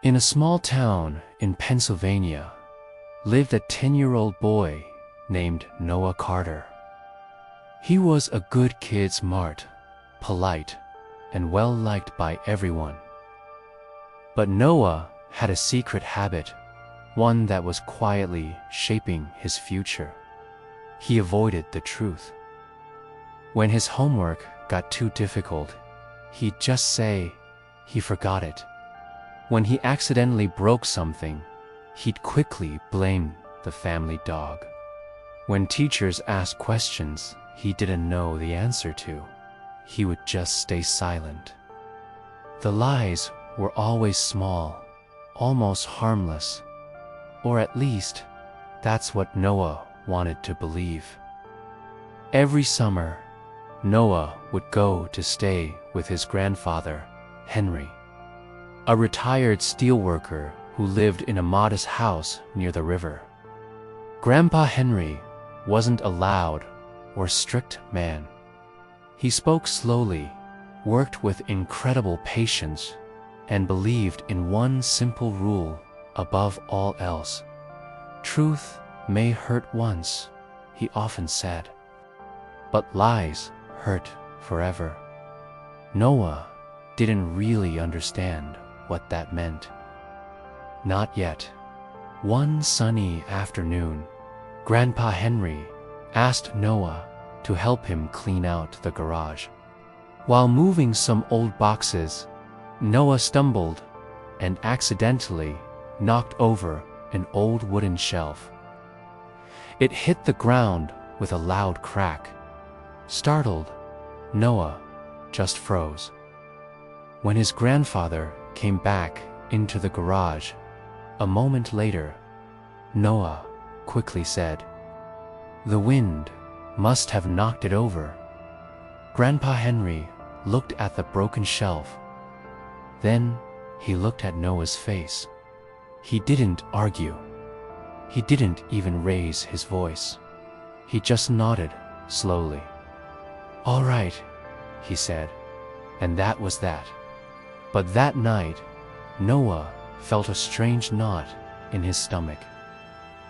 In a small town in Pennsylvania lived a 10-year-old boy named Noah Carter. He was a good kid, smart, polite, and well-liked by everyone. But Noah had a secret habit, one that was quietly shaping his future. He avoided the truth. When his homework got too difficult, he'd just say he forgot it. When he accidentally broke something, he'd quickly blame the family dog. When teachers asked questions he didn't know the answer to, he would just stay silent. The lies were always small, almost harmless, or at least that's what Noah wanted to believe. Every summer, Noah would go to stay with his grandfather, Henry, a retired steelworker who lived in a modest house near the river. Grandpa Henry wasn't a loud or strict man. He spoke slowly, worked with incredible patience, and believed in one simple rule above all else. Truth may hurt once, he often said, but lies hurt forever. Noah didn't really understand what that meant. Not yet. One sunny afternoon, Grandpa Henry asked Noah to help him clean out the garage. While moving some old boxes, Noah stumbled and accidentally knocked over an old wooden shelf. It hit the ground with a loud crack. Startled, Noah just froze. When his grandfather came back into the garage a moment later, Noah quickly said, "The wind must have knocked it over." Grandpa Henry looked at the broken shelf. Then he looked at Noah's face. He didn't argue. He didn't even raise his voice. He just nodded slowly. "All right," he said, and that was that. But that night, Noah felt a strange knot in his stomach.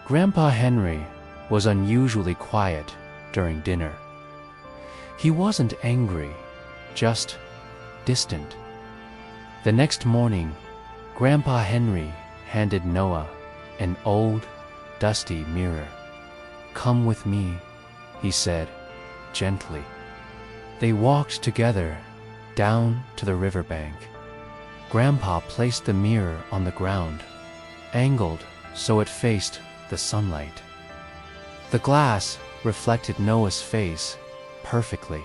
Grandpa Henry was unusually quiet during dinner. He wasn't angry, just distant. The next morning, Grandpa Henry handed Noah an old, dusty mirror. "Come with me," he said, gently. They walked together down to the riverbank. Grandpa placed the mirror on the ground, angled so it faced the sunlight. The glass reflected Noah's face perfectly.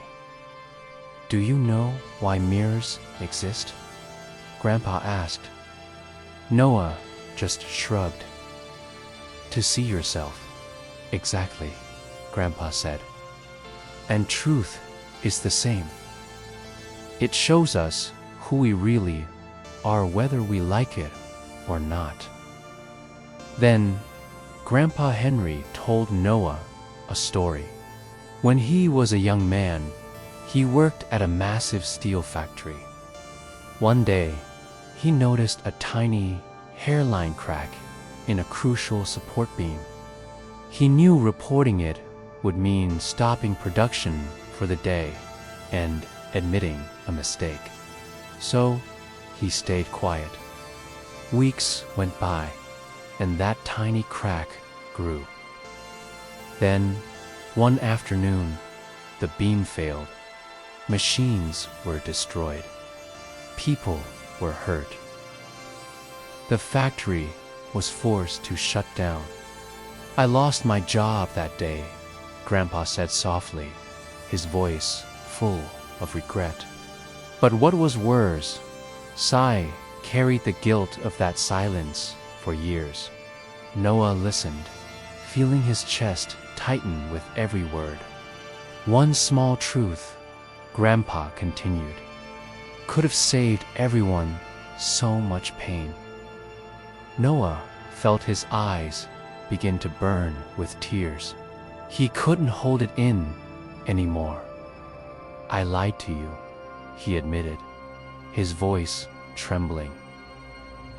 "Do you know why mirrors exist?" Grandpa asked. Noah just shrugged. "To see yourself." "Exactly," Grandpa said. "And truth is the same. It shows us who we really are, whether we like it or not." Then Grandpa Henry told Noah a story. When he was a young man, he worked at a massive steel factory. One day, he noticed a tiny hairline crack in a crucial support beam. He knew reporting it would mean stopping production for the day and admitting a mistake. So he stayed quiet. Weeks went by, and that tiny crack grew. Then, one afternoon, the beam failed. Machines were destroyed. People were hurt. The factory was forced to shut down. "I lost my job that day," Grandpa said softly, his voice full of regret. But what was worse, Sai carried the guilt of that silence for years. Noah listened, feeling his chest tighten with every word. "One small truth," Grandpa continued, "could have saved everyone so much pain." Noah felt his eyes begin to burn with tears. He couldn't hold it in anymore. "I lied to you," he admitted, his voice trembling.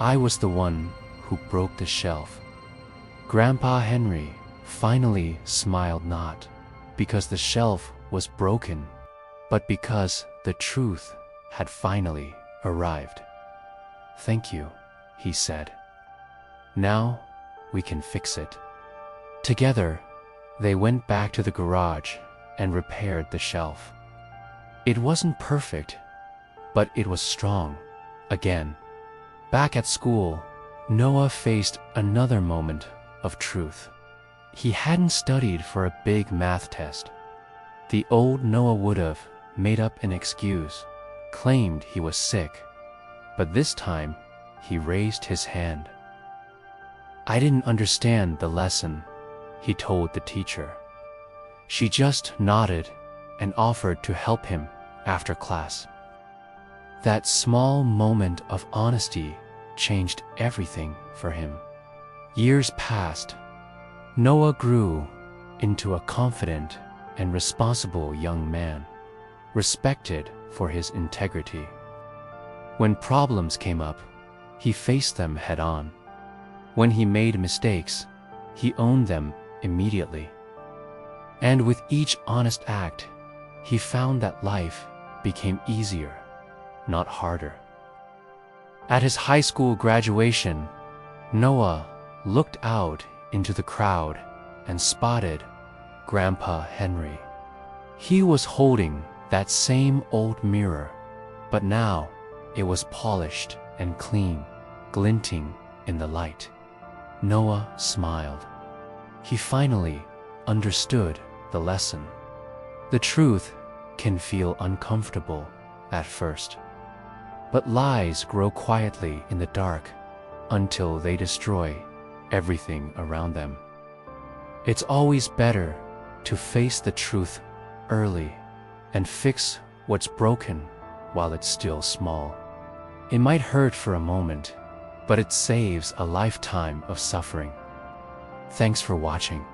I was the one who broke the shelf. Grandpa Henry finally smiled, not because the shelf was broken, but because the truth had finally arrived. "Thank you," he said. "Now we can fix it." Together, they went back to the garage and repaired the shelf. It wasn't perfect, but it was strong again. Back at school, Noah faced another moment of truth. He hadn't studied for a big math test. The old Noah would have made up an excuse, claimed he was sick, but this time he raised his hand. "I didn't understand the lesson," he told the teacher. She just nodded and offered to help him after class. That small moment of honesty changed everything for him. Years passed. Noah grew into a confident and responsible young man, respected for his integrity. When problems came up, he faced them head on. When he made mistakes, he owned them immediately. And with each honest act, he found that life became easier, not harder. At his high school graduation, Noah looked out into the crowd and spotted Grandpa Henry. He was holding that same old mirror, but now it was polished and clean, glinting in the light. Noah smiled. He finally understood the lesson. The truth can feel uncomfortable at first, but lies grow quietly in the dark until they destroy everything around them. It's always better to face the truth early and fix what's broken while it's still small. It might hurt for a moment, but it saves a lifetime of suffering. Thanks for watching.